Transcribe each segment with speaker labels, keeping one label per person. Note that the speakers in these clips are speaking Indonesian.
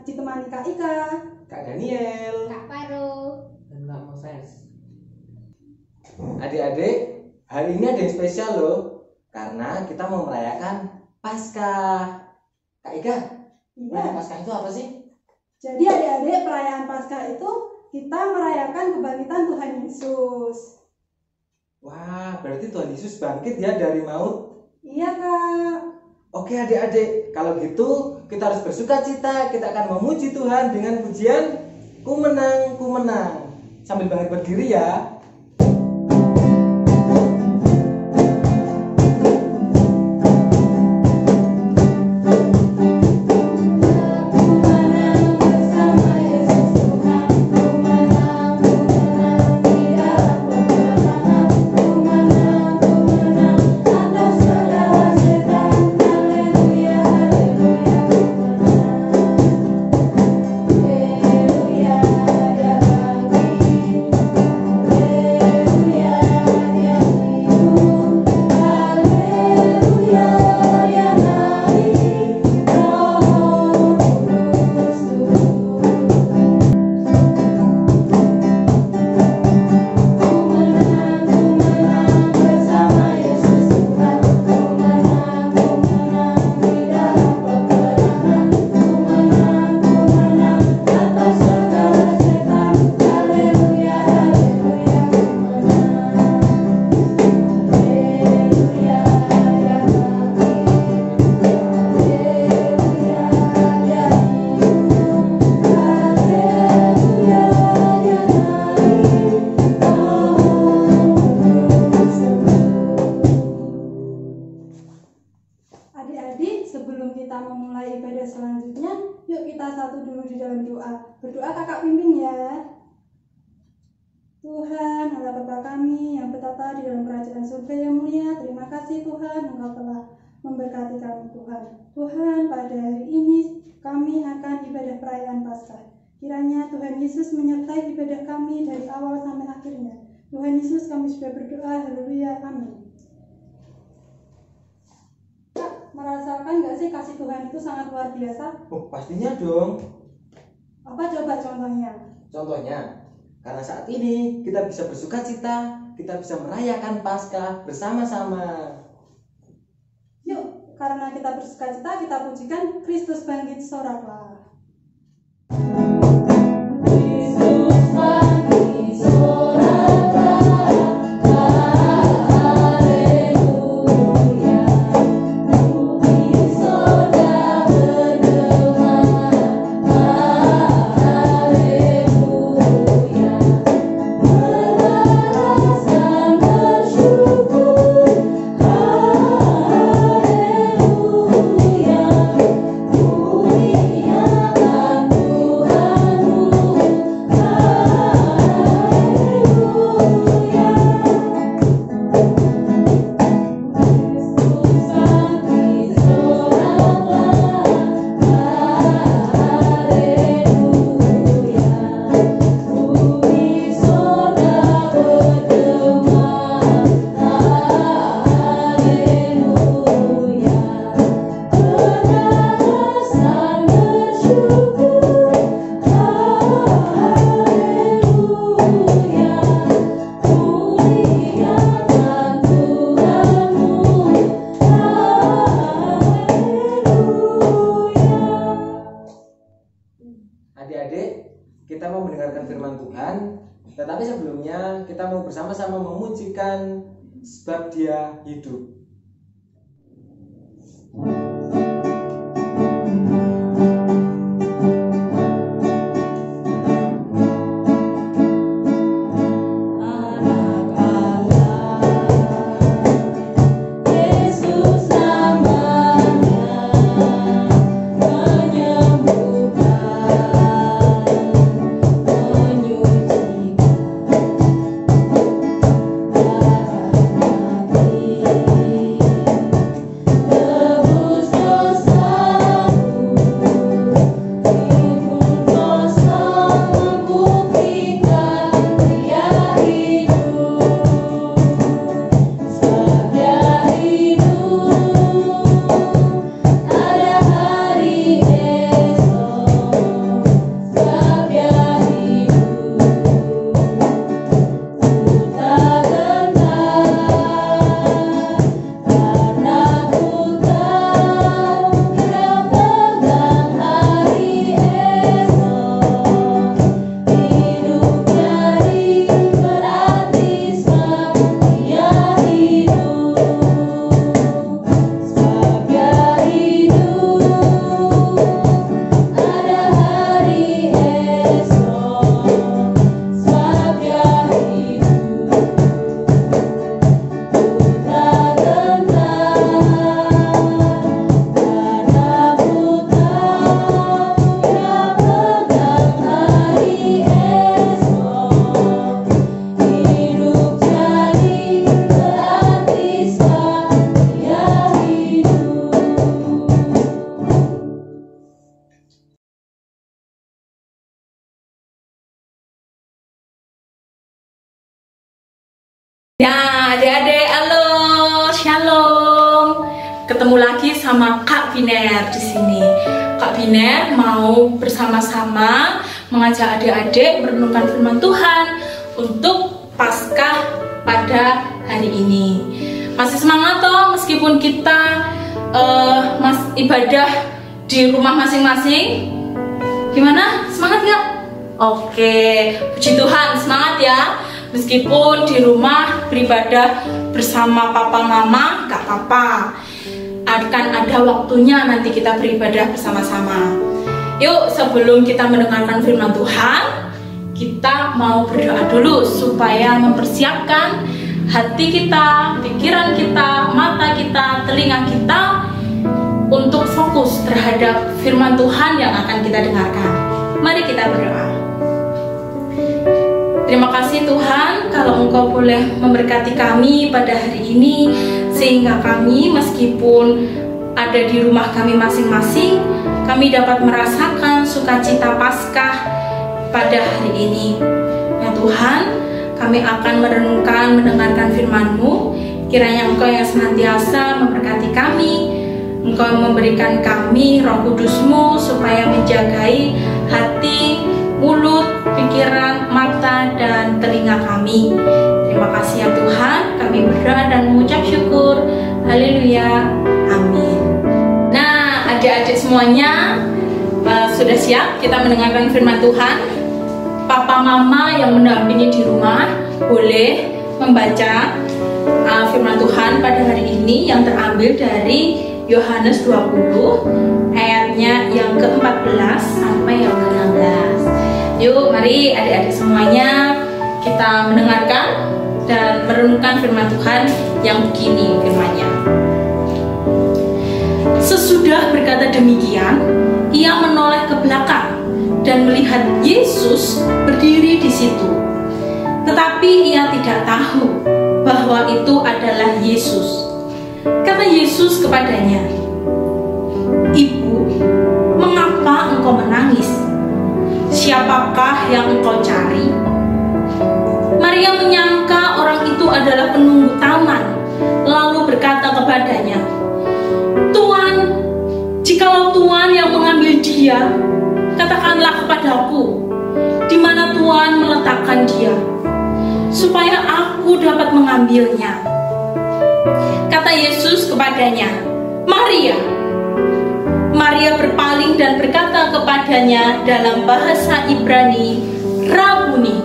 Speaker 1: ditemani Kak Ika,
Speaker 2: Kak Daniel,
Speaker 3: Kak Paro,
Speaker 2: dan Kak Moses. Adik-adik, hari ini ada yang spesial loh, karena kita mau merayakan Paskah. Kak Ika,
Speaker 1: Iya.
Speaker 2: Paskah itu apa sih?
Speaker 1: Jadi adik-adik, perayaan Paskah itu kita merayakan kebangkitan Tuhan Yesus.
Speaker 2: Wah, berarti Tuhan Yesus bangkit ya dari maut.
Speaker 1: Iya Kak.
Speaker 2: Oke adik-adik, kalau gitu kita harus bersuka cita. Kita akan memuji Tuhan dengan pujian Ku menang, ku menang. Sambil bangkit berdiri ya.
Speaker 1: Adik-adik, sebelum kita memulai ibadah selanjutnya, yuk kita satu dulu di dalam doa. Berdoa kakak pimpin ya. Tuhan, Allah Bapa kami yang bertata di dalam kerajaan surga yang mulia, terima kasih Tuhan, Engkau telah memberkati kami Tuhan. Tuhan, pada hari ini kami akan ibadah perayaan Paskah. Kiranya Tuhan Yesus menyertai ibadah kami dari awal sampai akhirnya. Tuhan Yesus, kami sudah berdoa, haleluya, amin. Kak, merasakan nggak sih kasih Tuhan itu sangat luar biasa?
Speaker 2: Oh, pastinya dong.
Speaker 1: Apa coba contohnya?
Speaker 2: Contohnya, karena saat ini kita bisa bersuka cita, kita bisa merayakan Paskah bersama-sama.
Speaker 1: Yuk, karena kita bersuka cita, kita pujikan Kristus bangkit soraklah.
Speaker 2: Adik-adik, kita mau mendengarkan firman Tuhan, tetapi sebelumnya kita mau bersama-sama memujikan sebab Dia hidup.
Speaker 3: Menyembuhkan, menyucikan, Nah, adik-adik, halo, shalom. Ketemu lagi sama Kak Biner di sini. Kak Biner mau bersama-sama mengajak adik-adik merenungkan firman Tuhan untuk Paskah pada hari ini. Masih semangat toh meskipun kita ibadah di rumah masing-masing? Gimana? Semangat nggak? Oke, puji Tuhan, semangat ya. Meskipun di rumah beribadah bersama papa mama, gak apa-apa. Akan ada waktunya nanti kita beribadah bersama-sama. Yuk, sebelum kita mendengarkan firman Tuhan, kita mau berdoa dulu supaya mempersiapkan hati kita, pikiran kita, mata kita, telinga kita untuk fokus terhadap firman Tuhan yang akan kita dengarkan. Mari kita berdoa. Terima kasih Tuhan kalau Engkau boleh memberkati kami pada hari ini, sehingga kami meskipun ada di rumah kami masing-masing, kami dapat merasakan sukacita Paskah pada hari ini. Ya Tuhan, kami akan merenungkan, mendengarkan firman-Mu. Kiranya Engkau yang senantiasa memberkati kami, Engkau memberikan kami Roh Kudus-Mu supaya menjagai hati, mulut, pikiran, mata, dan telinga kami. Terima kasih ya Tuhan, kami berdoa dan mengucap syukur. Haleluya, amin. Nah, adik-adik semuanya sudah siap kita mendengarkan firman Tuhan? Papa mama yang mendampingi di rumah boleh membaca firman Tuhan pada hari ini yang terambil dari Yohanes 20 ayatnya yang ke-14 sampai yang ke-16. Yuk, mari adik-adik semuanya kita mendengarkan dan merenungkan firman Tuhan yang begini firman-Nya. Sesudah berkata demikian, ia menoleh ke belakang dan melihat Yesus berdiri di situ. Tetapi ia tidak tahu bahwa itu adalah Yesus. Kata Yesus kepadanya, "Ibu, mengapa engkau menangis? Siapakah yang engkau cari?" Maria menyangka orang itu adalah penunggu taman, lalu berkata kepadanya, "Tuan, jikalau Tuan yang mengambil dia, katakanlah kepadaku, di mana Tuan meletakkan dia, supaya aku dapat mengambilnya." Kata Yesus kepadanya, "Maria." Maria berpaling dan berkata kepadanya dalam bahasa Ibrani, "Rabuni,"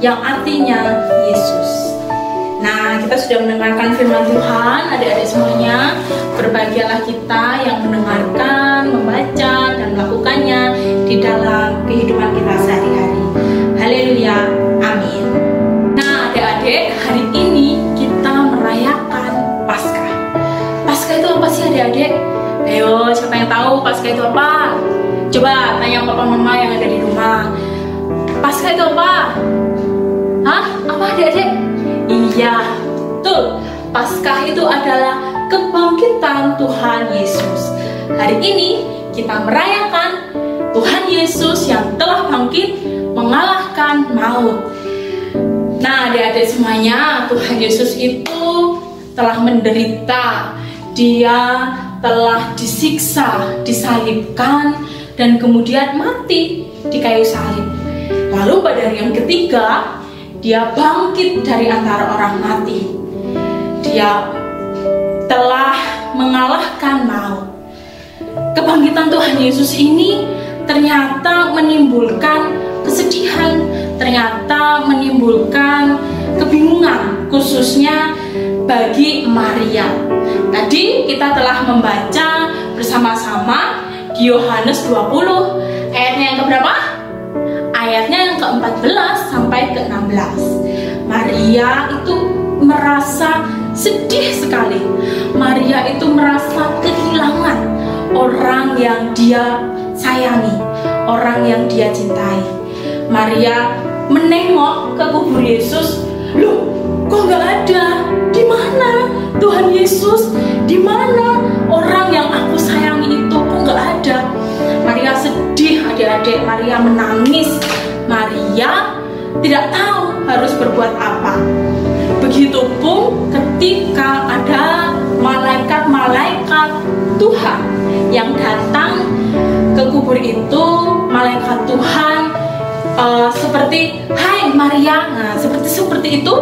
Speaker 3: yang artinya Yesus. Nah, kita sudah mendengarkan firman Tuhan, adik-adik semuanya. Berbahagialah kita yang mendengarkan, membaca, dan melakukannya di dalam kehidupan kita sehari-hari. Haleluya, amin. Nah, adik-adik, hari ini kita merayakan Paskah. Paskah itu apa sih adik-adik? Ayo, siapa yang tahu Paskah itu apa? Coba tanya papa mama yang ada di rumah. Paskah itu apa? Hah? Apa adik-adik? Iya, betul. Paskah itu adalah kebangkitan Tuhan Yesus. Hari ini kita merayakan Tuhan Yesus yang telah bangkit mengalahkan maut. Nah, adik-adik semuanya, Tuhan Yesus itu telah menderita. Dia telah disiksa, disalibkan, dan kemudian mati di kayu salib. Lalu pada hari yang ketiga, dia bangkit dari antara orang mati. Dia telah mengalahkan maut. Kebangkitan Tuhan Yesus ini ternyata menimbulkan kesedihan, ternyata menimbulkan kebingungan, khususnya bagi Maria. Tadi kita telah membaca bersama-sama di Yohanes 20 ayatnya yang keberapa? Ayatnya yang ke-14 sampai ke-16. Maria itu merasa sedih sekali. Maria itu merasa kehilangan orang yang dia sayangi, orang yang dia cintai. Maria menengok ke kubur Yesus. Loh, kok nggak ada? Di mana Tuhan Yesus? Di mana orang yang aku sayangi itu? Kok nggak ada? Maria sedih, adik-adik. Maria menangis. Maria tidak tahu harus berbuat apa. Begitupun ketika ada malaikat-malaikat Tuhan yang datang ke kubur itu, malaikat Tuhan seperti hai Maria, nah, seperti itu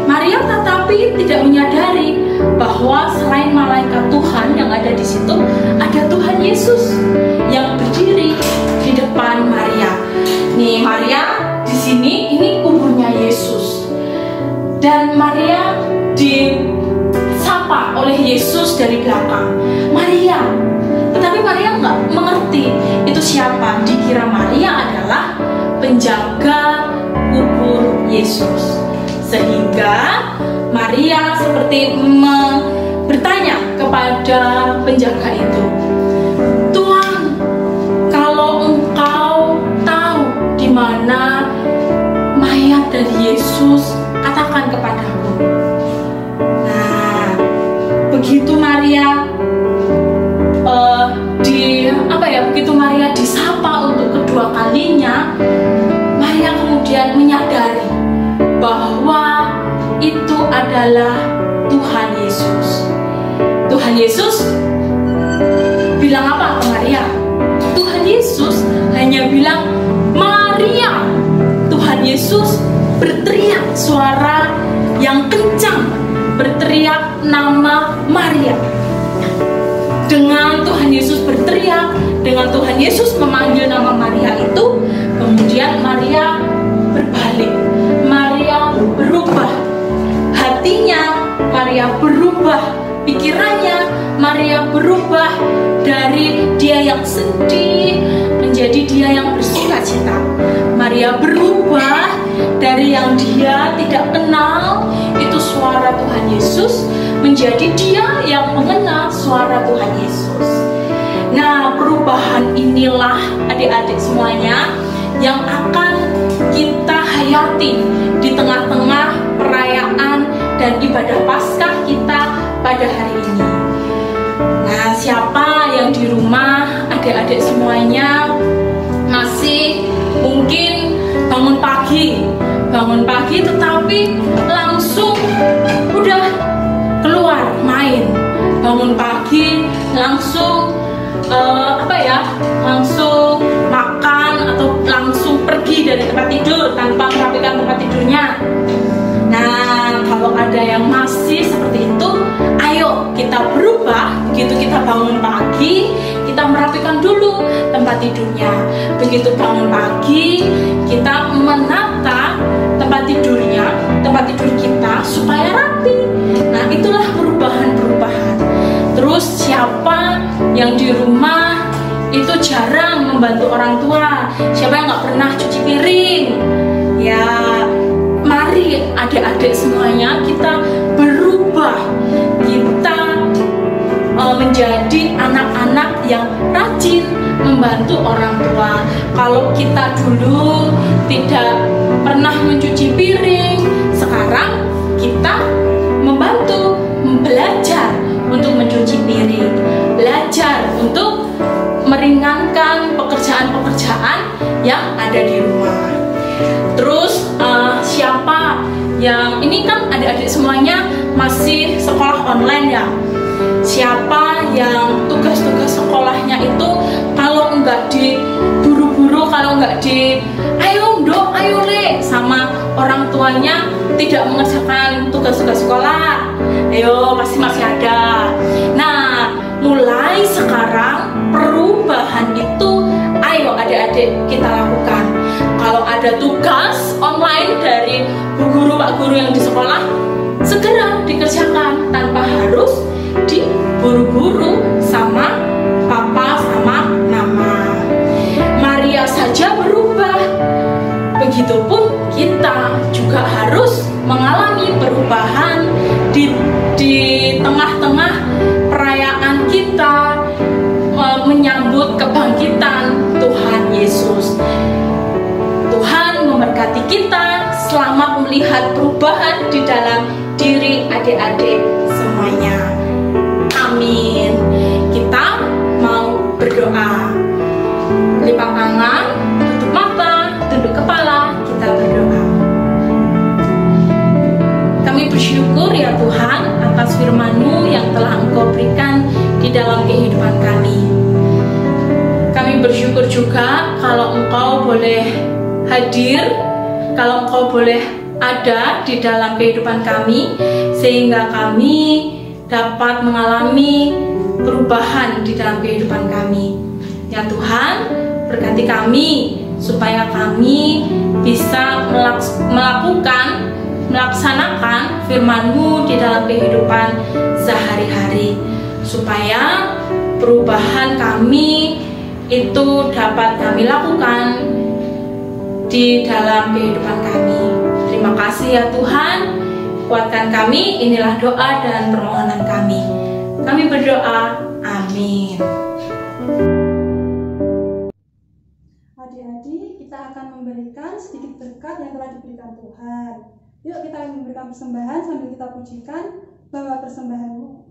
Speaker 3: Maria tetapi tidak menyadari bahwa selain malaikat Tuhan yang ada di situ, ada Tuhan Yesus yang berdiri di depan Maria. Nih Maria di sini, ini kuburnya Yesus, dan Maria disapa oleh Yesus dari belakang, Maria. Tetapi Maria nggak mengerti itu siapa. Dikira Maria adalah penjaga kubur Yesus, sehingga Maria seperti bertanya kepada penjaga itu, Tuhan, kalau engkau tahu di mana mayat dari Yesus, katakan kepadaku. Nah, begitu Maria begitu Maria disapa untuk kedua kalinya, Maria kemudian menyadari bahwa itu adalah Tuhan Yesus. Tuhan Yesus bilang apa ke Maria? Tuhan Yesus hanya bilang Maria. Tuhan Yesus berteriak suara yang kencang, berteriak nama Maria. Dengan Tuhan Yesus berteriak, dengan Tuhan Yesus memanggil nama Maria itu, kemudian Maria berbalik, Maria berubah, hatinya Maria berubah, pikirannya Maria berubah dari dia yang sedih menjadi dia yang bersukacita. Maria berubah dari yang dia tidak kenal itu suara Tuhan Yesus, menjadi dia yang mengenal suara Tuhan Yesus. Nah, perubahan inilah adik-adik semuanya yang akan kita hayati di tengah-tengah perayaan dan ibadah Paskah kita pada hari ini. Nah, siapa yang di rumah, adik-adik semuanya masih mungkin bangun pagi tetapi langsung udah keluar main, bangun pagi langsung langsung makan atau langsung pergi dari tempat tidur tanpa merapikan tempat tidurnya. Nah, kalau ada yang masih seperti itu, ayo kita berubah. Begitu kita bangun pagi, kita merapikan dulu tempat tidurnya. Begitu bangun pagi, kita menata tempat tidurnya, tempat tidur kita supaya rapi. Nah, itulah perubahan-perubahan. Terus siapa yang di rumah itu jarang membantu orang tua, siapa yang nggak pernah cuci piring, ya mari adik-adik semuanya kita berubah, kita menjadi anak-anak yang rajin membantu orang tua. Kalau kita dulu tidak pernah mencuci piring, sekarang kita membantu, belajar untuk mencuci piring, belajar untuk meringankan pekerjaan-pekerjaan yang ada di rumah. Terus siapa yang ini kan adik-adik semuanya masih sekolah online ya, siapa yang tugas-tugas sekolahnya itu kalau enggak diburu-buru, kalau enggak ayo le sama orang tuanya tidak mengerjakan tugas-tugas sekolah, ayo masih ada. Nah, mulai sekarang perubahan itu ayo adik-adik kita lakukan. Kalau ada tugas online dari bu guru, pak guru yang di sekolah, segera dikerjakan tanpa harus diburu-buru sama papa sama mama. Maria saja berubah, begitupun kita juga harus mengalami perubahan di tengah-tengah perayaan kita menyambut kebangkitan Tuhan Yesus. Tuhan memberkati kita, selamat melihat perubahan di dalam diri adik-adik semuanya. Amin. Kita mau berdoa. Lipat tangan, tutup mata, tunduk kepala, kita berdoa. Kami Engkau berikan di dalam kehidupan kami. Kami bersyukur juga kalau Engkau boleh hadir, kalau Engkau boleh ada di dalam kehidupan kami, sehingga kami dapat mengalami perubahan di dalam kehidupan kami. Ya Tuhan, berkati kami supaya kami bisa melaksanakan firman-Mu di dalam kehidupan sehari-hari, supaya perubahan kami itu dapat kami lakukan di dalam kehidupan kami. Terima kasih ya Tuhan, kuatkan kami. Inilah doa dan permohonan kami. Kami berdoa, amin.
Speaker 1: Adik-adik, kita akan memberikan sedikit berkat yang telah diberikan Tuhan. Yuk kita akan memberikan persembahan sambil kita pujikan bahwa persembahan-Mu.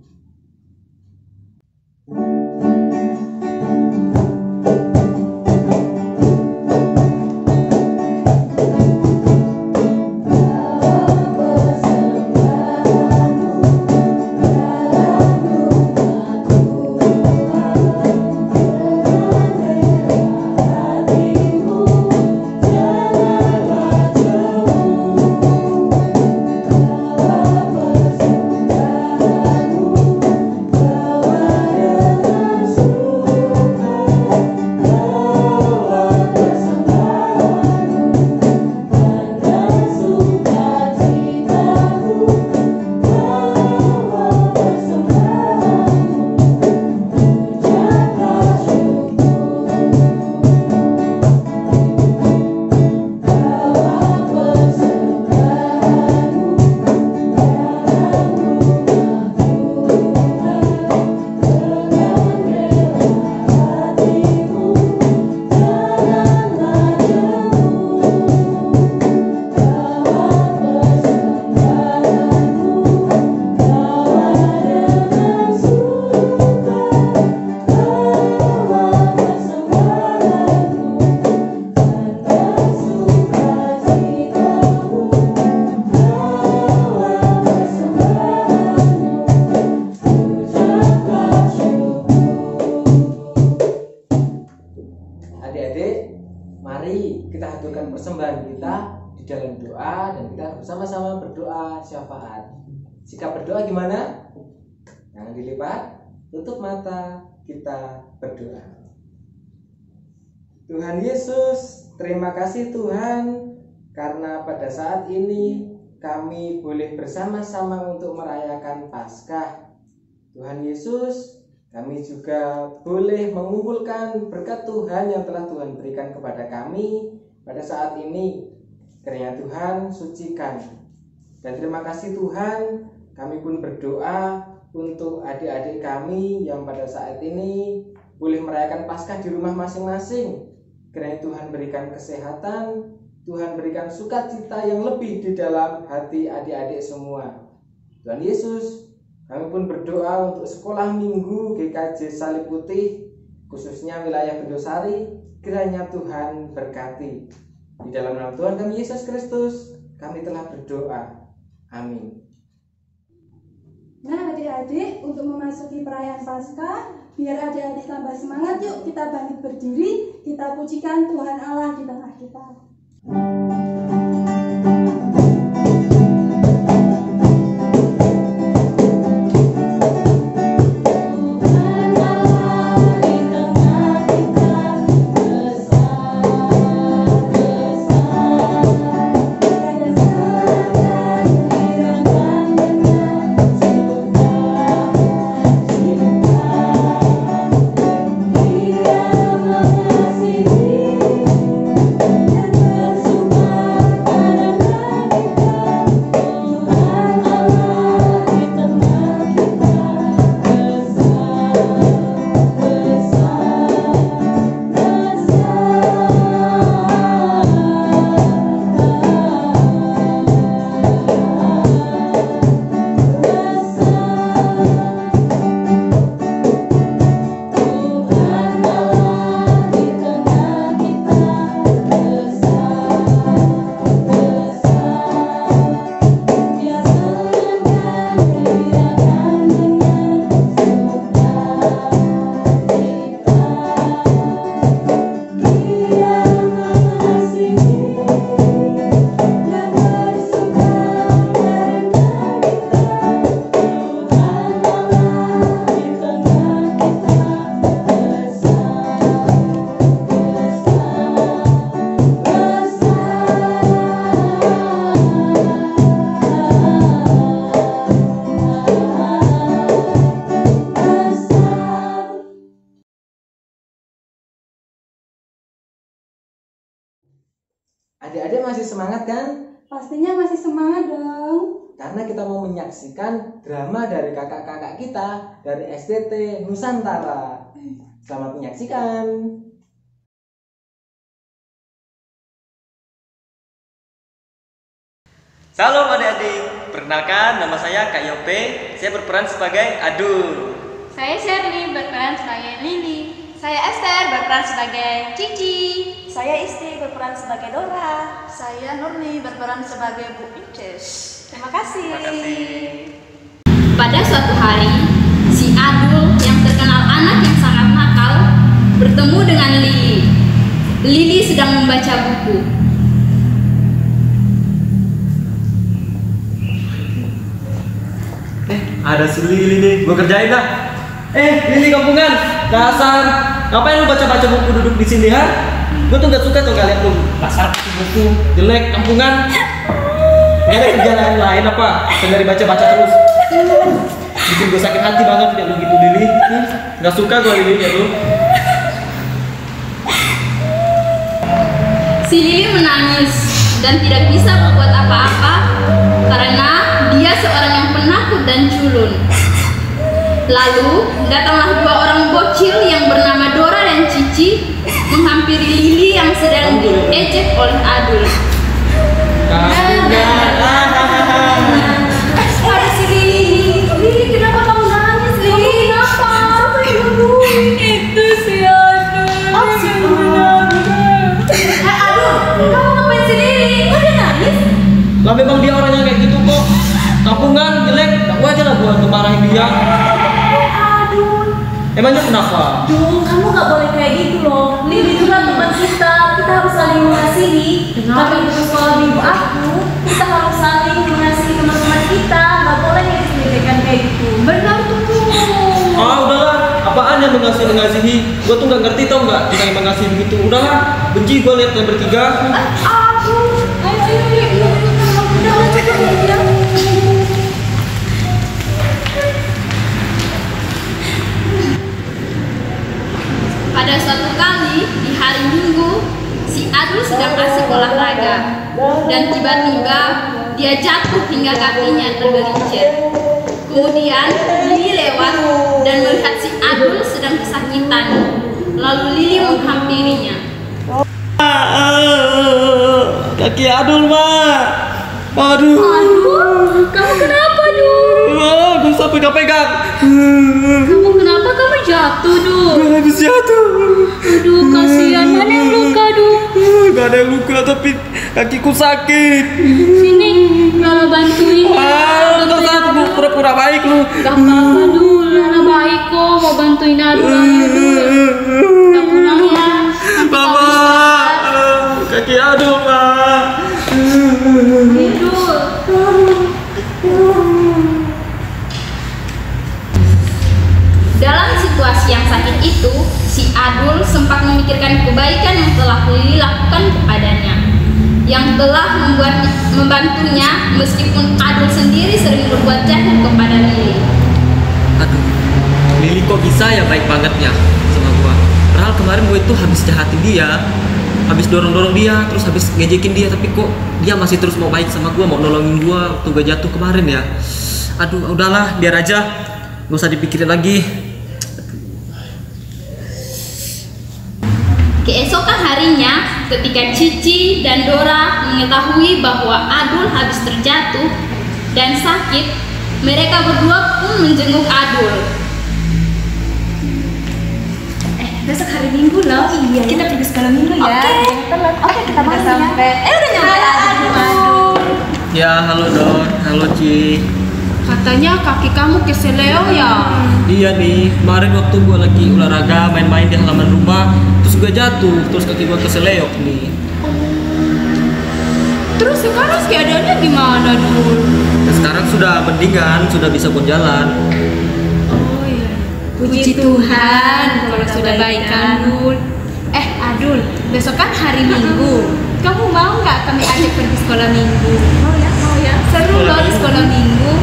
Speaker 2: persembahan kita di dalam doa, dan kita bersama-sama berdoa syafaat. Sikap berdoa gimana? Jangan dilipat, tutup mata, kita berdoa. Tuhan Yesus, terima kasih Tuhan, karena pada saat ini kami boleh bersama-sama untuk merayakan Paskah. Tuhan Yesus, kami juga boleh mengumpulkan berkat Tuhan yang telah Tuhan berikan kepada kami pada saat ini. Kiranya Tuhan sucikan. Dan terima kasih Tuhan, kami pun berdoa untuk adik-adik kami yang pada saat ini boleh merayakan Paskah di rumah masing-masing. Kiranya Tuhan berikan kesehatan, Tuhan berikan sukacita yang lebih di dalam hati adik-adik semua. Tuhan Yesus, kami pun berdoa untuk sekolah minggu GKJ Salib Putih, khususnya wilayah Bendosari. Kiranya Tuhan berkati. Di dalam nama Tuhan kami Yesus Kristus, kami telah berdoa. Amin.
Speaker 1: Nah adik-adik, untuk memasuki perayaan Paskah, biar adik-adik tambah semangat, yuk kita bangkit berdiri, kita pujikan Tuhan Allah di tengah kita.
Speaker 4: Suka
Speaker 2: Adik-adik masih semangat kan?
Speaker 1: Pastinya masih semangat dong.
Speaker 2: Karena kita mau menyaksikan drama dari kakak-kakak kita dari SDT Nusantara. Selamat menyaksikan.
Speaker 4: Salam adik-adik, perkenalkan nama saya Kak Yope. Saya berperan sebagai Adul.
Speaker 5: Saya Shirley berperan sebagai Lili. Saya Esther berperan sebagai Cici.
Speaker 6: Saya Isti berperan sebagai Dora.
Speaker 5: Saya Nurni berperan sebagai Bu Inces.
Speaker 6: Terima kasih.
Speaker 4: Terima kasih.
Speaker 3: Pada suatu hari, si Adul yang terkenal anak yang sangat nakal bertemu dengan Lili. Lili sedang membaca buku.
Speaker 4: Ada si Lili nih, gue kerjain dah. Lili kampungan, dasar. Ngapain lu baca-baca buku duduk di sini, ha? Gue tuh gak suka tuh lihat lu dasar buku jelek kampungan. Gak ada kerjaan lain apa? Sembari baca-baca terus. Bikin gue sakit hati banget lihat lu gitu Lili. Gak suka gue Lili ya lu.
Speaker 3: Si Lili menangis dan tidak bisa berbuat apa-apa karena dia seorang yang penakut dan culun. Lalu datanglah dua orang bocil yang bernama Dora dan Cici menghampiri Lili yang sedang diejek oleh Adul.
Speaker 6: Ada si Lili. Lili, kenapa kamu nangis, Lili? Kenapa?
Speaker 5: Itu si Adul.
Speaker 6: Aduh, kamu ngapain si Lili? Kok dia nangis?
Speaker 4: Lah memang dia orangnya kayak gitu kok. Kampungan jelek, gak wajar lah gua untuk marahin dia.
Speaker 6: Aduh.
Speaker 4: Emangnya kenapa?
Speaker 6: Duh, kamu gak boleh kayak gitu loh. Lili itu kan teman kita harus saling mengasihi. Tapi di sekolah minggu aku, kita harus saling mengasihi teman-teman kita. Gak boleh ngejek-ngejekan kayak gitu. Benar tuh.
Speaker 4: Ah udahlah, apaan yang mengasihi? Gua tuh gak ngerti tau gak, kita yang mengasihi begitu. Udahlah, benci gua lihat kalian bertiga.
Speaker 6: Aduh, ayo. Udah, cukup ya.
Speaker 3: Pada suatu kali di hari Minggu, si Adul sedang asik olahraga dan tiba-tiba dia jatuh hingga kakinya tergelincir. Kemudian Lili lewat dan melihat si Adul sedang kesakitan. Lalu Lili menghampirinya.
Speaker 4: Kaki Adul, Mak. Aduh.
Speaker 3: Aduh, kamu kenapa, Dul?
Speaker 4: Gue sampai gak pegang.
Speaker 3: Kamu kenapa kamu jatuh, Dul?
Speaker 4: Gue habis jatuh.
Speaker 3: Aduh, kasihan. Mana yang luka, Dul?
Speaker 4: Gak ada yang luka tapi kakiku sakit.
Speaker 3: Sini, Lala bantuin ya.
Speaker 4: Gak usah, gue pura-pura baik lu.
Speaker 3: Gak apa-apa, Dul. Lala baik kok, mau bantuin Adul. Ayo, Dul. Gak pulang ya.
Speaker 4: Mama, kaki Adul, Mak.
Speaker 3: Ayo, Dul. Dalam situasi yang sakit itu, si Adul sempat memikirkan kebaikan yang telah Lili lakukan kepadanya, yang telah membantunya meskipun Adul sendiri sering berbuat jahat kepada Lili.
Speaker 4: Aduh, Lili kok bisa ya baik banget ya sama gua. Padahal kemarin gua itu habis jahatin dia, habis dorong-dorong dia, terus habis ngejekin dia, tapi kok dia masih terus mau baik sama gua, mau nolongin gua waktu gua jatuh kemarin ya. Aduh, udahlah, biar aja, gak usah dipikirin lagi.
Speaker 3: Keesokan harinya, ketika Cici dan Dora mengetahui bahwa Adul habis terjatuh dan sakit, mereka berdua pun menjenguk Adul.
Speaker 6: Besok hari Minggu loh. Iya. Kita pergi sekolah Minggu ya. Oke, kita
Speaker 5: Udah
Speaker 6: balik
Speaker 5: sampai.
Speaker 6: ya. Udah nyampe. Aduh.
Speaker 4: Ya, halo Dor, halo Ci.
Speaker 3: Katanya kaki kamu keseleo ya?
Speaker 4: Iya nih, kemarin waktu gua lagi olahraga main-main di halaman rumah, terus gua jatuh, terus kaki gua keseleok nih.
Speaker 3: Terus sekarang keadaannya gimana, Dul?
Speaker 4: Nah, sekarang sudah mendingan, sudah bisa berjalan.
Speaker 3: Oh iya. Puji Tuhan kalau sudah baikan, Dul.
Speaker 6: Adul, besok kan hari Minggu. Kamu mau nggak kami ajak pergi sekolah Minggu? Mau ya, mau ya. Seru loh di sekolah Minggu.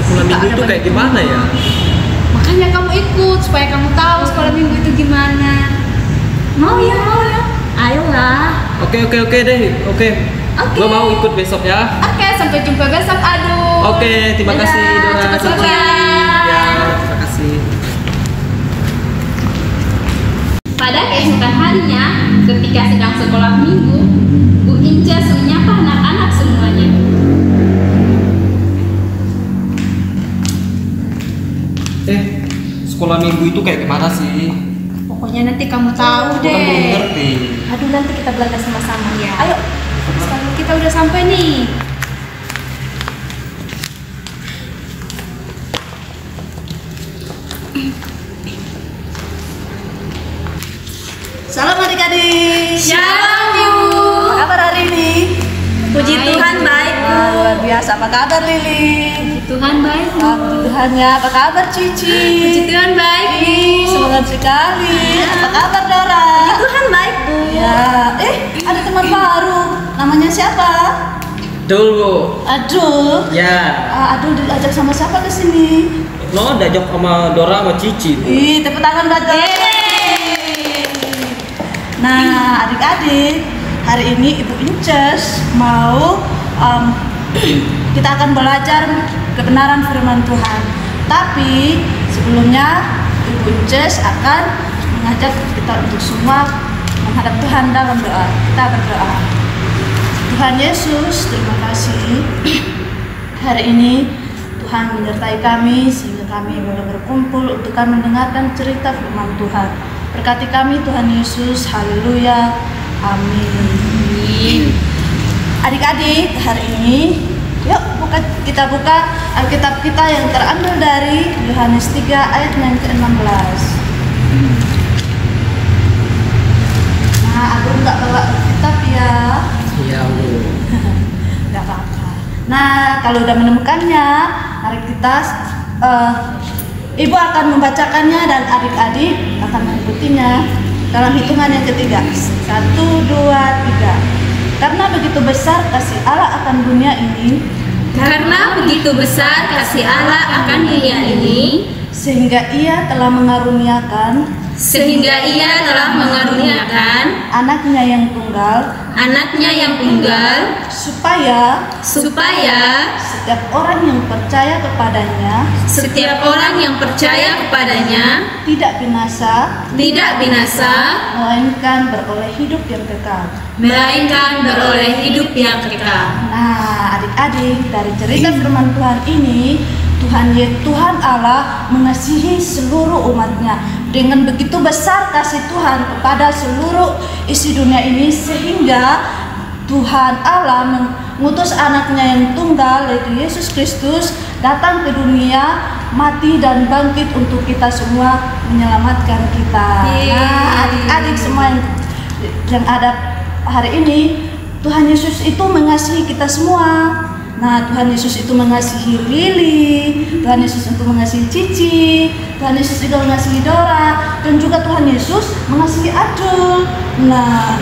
Speaker 4: Sekolah Minggu itu kayak gimana ya?
Speaker 6: Makanya kamu ikut supaya kamu tahu sekolah Minggu itu gimana. Mau ya, mau ya. Ayolah.
Speaker 4: Oke deh. Oke. Gue mau ikut besok ya.
Speaker 5: Oke, sampai jumpa besok Adul.
Speaker 4: Oke, terima
Speaker 5: Dadah,
Speaker 4: kasih Dora.
Speaker 5: cepet sembuh ya.
Speaker 4: Ya, terima kasih.
Speaker 5: Pada keesokan harinya, ketika sedang sekolah minggu, Bu Inces menyapa anak-anak semuanya.
Speaker 4: Sekolah minggu itu kayak gimana sih?
Speaker 5: Pokoknya nanti kamu tahu
Speaker 4: Aku kan belum
Speaker 5: deh.
Speaker 4: ngerti.
Speaker 6: Aduh, nanti kita belajar sama-sama ya.
Speaker 5: Ayo, sekarang kita udah sampai nih.
Speaker 6: Salam adik-adik.
Speaker 5: Shalom Ibu.
Speaker 6: Apa kabar hari ini? Puji
Speaker 5: Baik,
Speaker 6: Tuhan
Speaker 5: Bu.
Speaker 6: baik, Bu. Luar biasa. Apa kabar Lili?
Speaker 5: Tuhan baik Bu.
Speaker 6: Puji Tuhan ya. Apa kabar Cici?
Speaker 5: Puji Tuhan baik Bu.
Speaker 6: Ih, semangat sekali. Apa kabar Dora? Puji Tuhan baik, Bu. Ya, ada teman baru. Namanya siapa?
Speaker 4: Dul, Bu.
Speaker 6: Adul.
Speaker 4: Ya.
Speaker 6: Adul diajak sama siapa ke sini?
Speaker 4: No, diajak sama Dora sama Cici, Bu.
Speaker 6: Ih, tepuk tangan buat Dora. Nah, adik-adik, hari ini Ibu Inces mau kita akan belajar kebenaran firman Tuhan. Tapi sebelumnya Ibu Inces akan mengajak kita untuk semua menghadap Tuhan dalam doa. Kita berdoa. Tuhan Yesus, terima kasih. Hari ini Tuhan menyertai kami sehingga kami boleh berkumpul untuk kami mendengarkan cerita firman Tuhan. Berkati kami Tuhan Yesus, haleluya, amin. Adik-adik, hari ini yuk kita buka Alkitab kita yang terambil dari Yohanes 3 ayat yang ke-16. Nah, aku nggak bawa kitab ya.
Speaker 4: Iya, Bu.
Speaker 6: Nggak apa-apa. Nah, kalau udah menemukannya, mari kita Ibu akan membacakannya dan adik-adik akan mengikutinya dalam hitungan yang ketiga. 1, 2, 3. Karena begitu besar kasih Allah akan dunia ini,
Speaker 5: Karena begitu besar kasih Allah akan dunia ini,
Speaker 6: sehingga Ia telah mengaruniakan
Speaker 5: sehingga Ia telah mengaruniakan
Speaker 6: anaknya yang tunggal, supaya setiap orang yang percaya kepadanya tidak binasa, melainkan beroleh hidup yang kekal. Nah, adik-adik, dari cerita firman Tuhan ini, Tuhan Allah mengasihi seluruh umatnya. Dengan begitu besar kasih Tuhan kepada seluruh isi dunia ini, sehingga Tuhan Allah mengutus anaknya yang tunggal, yaitu Yesus Kristus, datang ke dunia, mati dan bangkit untuk kita semua, menyelamatkan kita. Nah, adik-adik semua yang ada hari ini, Tuhan Yesus itu mengasihi kita semua. Nah, Tuhan Yesus itu mengasihi Lili, Tuhan Yesus itu mengasihi Cici, Tuhan Yesus juga mengasihi Dora, dan juga Tuhan Yesus mengasihi Adul. Nah,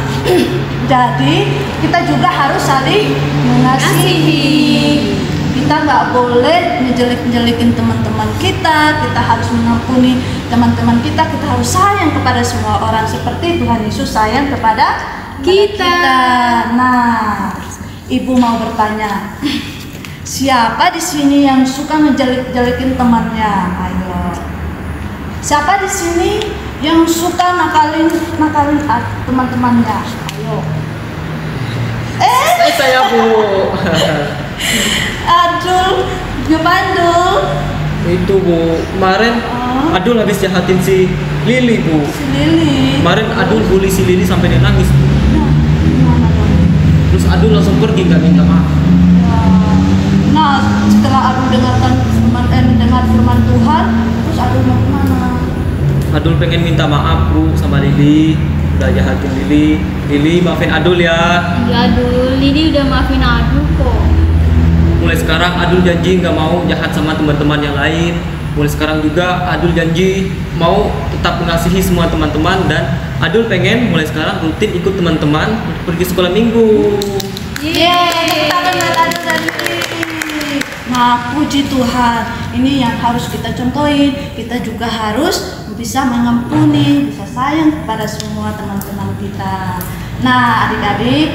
Speaker 6: jadi kita juga harus saling mengasihi. Kita nggak boleh ngejelek-jelekin teman-teman kita harus mengampuni teman-teman kita harus sayang kepada semua orang seperti Tuhan Yesus sayang kepada kita. Nah, Ibu mau bertanya, siapa di sini yang suka ngejelek-jelekin temannya? Ayo. Siapa di sini yang suka nakalin teman-temannya? Ayo.
Speaker 4: Saya, Bu.
Speaker 6: Adul, Adul.
Speaker 4: Itu, Bu. Kemarin Adul habis jahatin si Lili, Bu.
Speaker 6: Si Lili.
Speaker 4: Kemarin Adul bully si Lili sampai dia nangis, Bu.
Speaker 6: Gimana dong?
Speaker 4: Terus Adul langsung pergi nggak minta maaf.
Speaker 6: Nah, setelah Adul mendengar firman Tuhan, terus Adul mau kemana?
Speaker 4: Adul pengen minta maaf, Bu, sama Lili. Udah jahatin Lili. Lili, maafin Adul ya.
Speaker 5: Iya Adul, Lili udah maafin Adul kok.
Speaker 4: Mulai sekarang Adul janji nggak mau jahat sama teman-teman yang lain. Mulai sekarang juga Adul janji mau tetap mengasihi semua teman-teman, dan Adul pengen mulai sekarang rutin ikut teman-teman untuk pergi sekolah minggu.
Speaker 6: Yeay, tangan buat Adul dan Lili. Nah, puji Tuhan. Ini yang harus kita contohin. Kita juga harus bisa mengampuni, bisa sayang kepada semua teman-teman kita.
Speaker 7: Nah, adik-adik,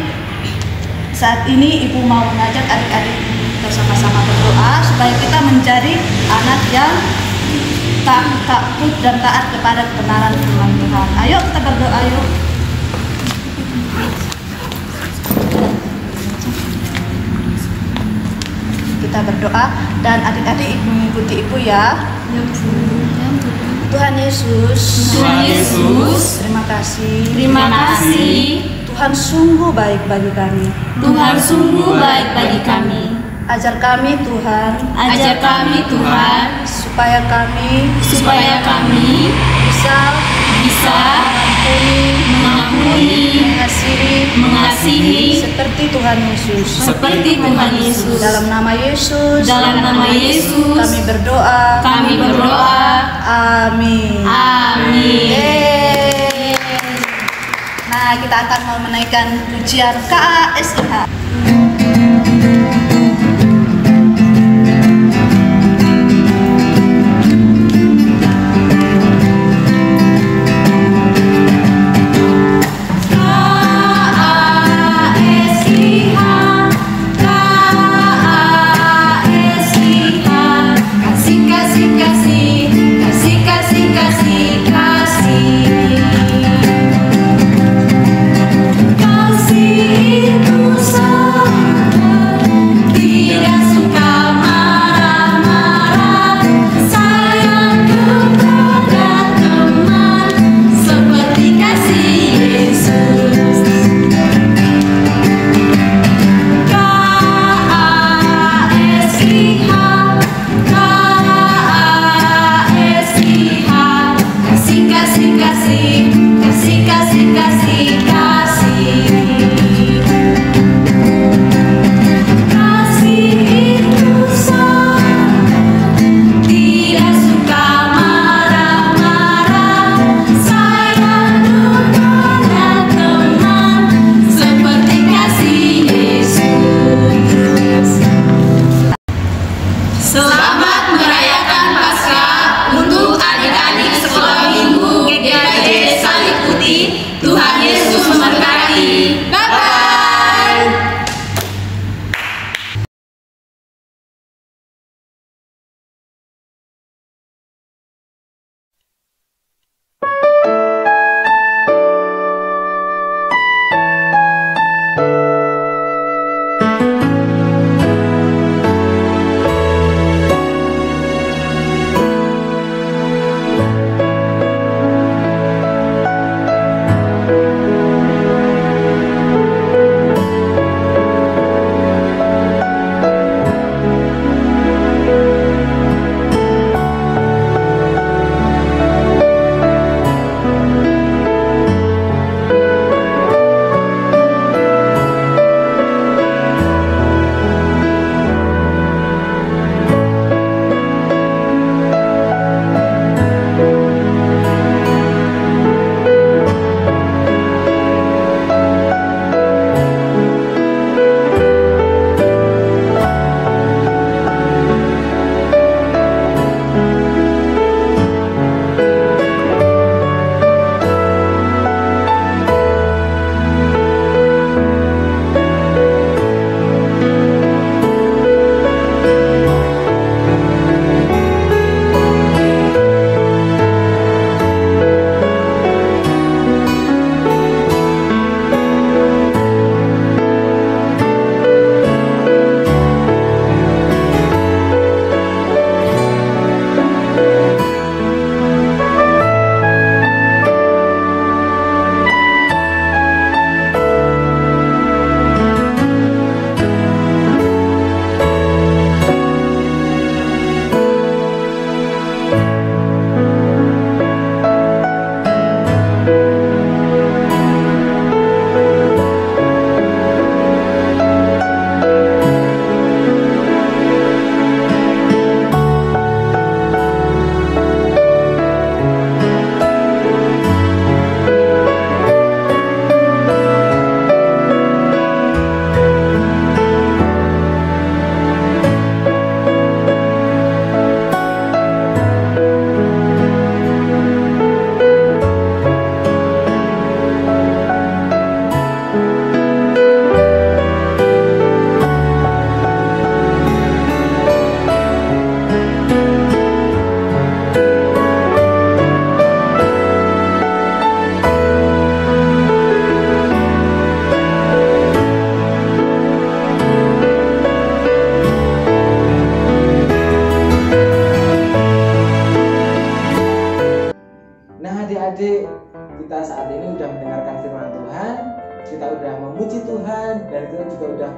Speaker 7: saat ini Ibu mau mengajak adik-adik bersama-sama berdoa supaya kita menjadi anak yang takut dan taat kepada kebenaran firman Tuhan. Ayo kita berdoa yuk. Kita berdoa dan adik-adik mengikuti Ibu ya. Tuhan Yesus, terima kasih.
Speaker 5: Terima kasih.
Speaker 7: Tuhan sungguh baik bagi kami.
Speaker 5: Tuhan sungguh baik bagi kami.
Speaker 7: Ajar kami Tuhan.
Speaker 5: Ajar kami Tuhan
Speaker 7: supaya kami
Speaker 5: bisa mengampuni, mengasihi
Speaker 7: seperti Tuhan Yesus. Dalam nama Yesus. Kami berdoa. Amin. Nah, kita akan mau menaikkan pujian KASIH.
Speaker 8: Kasih itu
Speaker 2: kita udah memuji Tuhan, dan kita juga udah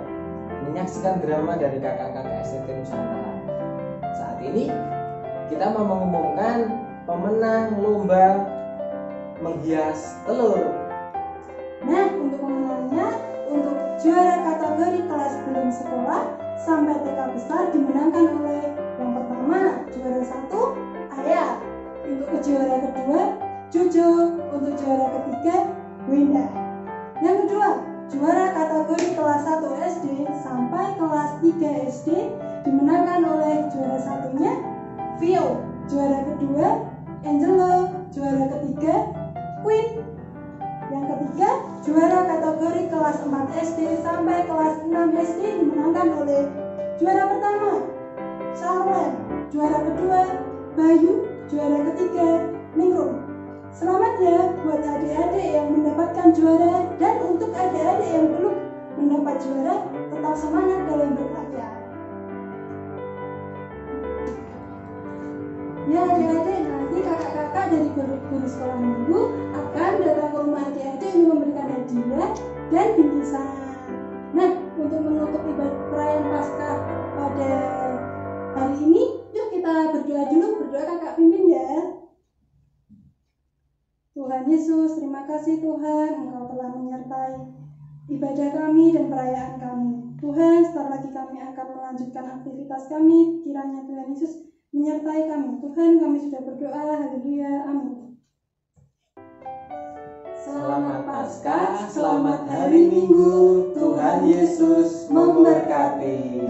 Speaker 2: menyaksikan drama dari kakak-kakak STT Nusantara. Saat ini kita mau mengumumkan pemenang lomba menghias telur.
Speaker 1: Nah, untuk pemenangnya, untuk juara kategori kelas belum sekolah sampai TK besar dimenangkan oleh yang pertama juara 1 Ayah, untuk juara kedua Jojo, untuk juara ketiga Winda. Yang kedua, juara kategori kelas 1 SD sampai kelas 3 SD dimenangkan oleh juara satunya Vio, juara kedua Angelo, juara ketiga Queen. Yang ketiga, juara kategori kelas 4 SD sampai kelas 6 SD dimenangkan oleh juara pertama Charlotte, juara kedua Bayu, juara ketiga Ningrum. Selamat ya buat adik-adik yang mendapatkan juara, dan untuk adik-adik yang belum mendapat juara, tetap semangat dalam berkarya. Ya adik-adik, nanti kakak-kakak dari guru sekolah minggu akan datang ke rumah adik-adik untuk memberikan hadiah dan bingkisan. Nah, untuk menutup ibadah perayaan Paskah pada hari ini, yuk kita berdoa dulu. Berdoa kakak pimpin ya. Tuhan Yesus, terima kasih Tuhan, Engkau telah menyertai ibadah kami dan perayaan kami. Tuhan, setelah lagi kami akan melanjutkan aktivitas kami, kiranya Tuhan Yesus menyertai kami. Tuhan, kami sudah berdoa, haleluya, amin.
Speaker 2: Selamat Paskah, selamat hari Minggu, Tuhan Yesus memberkati.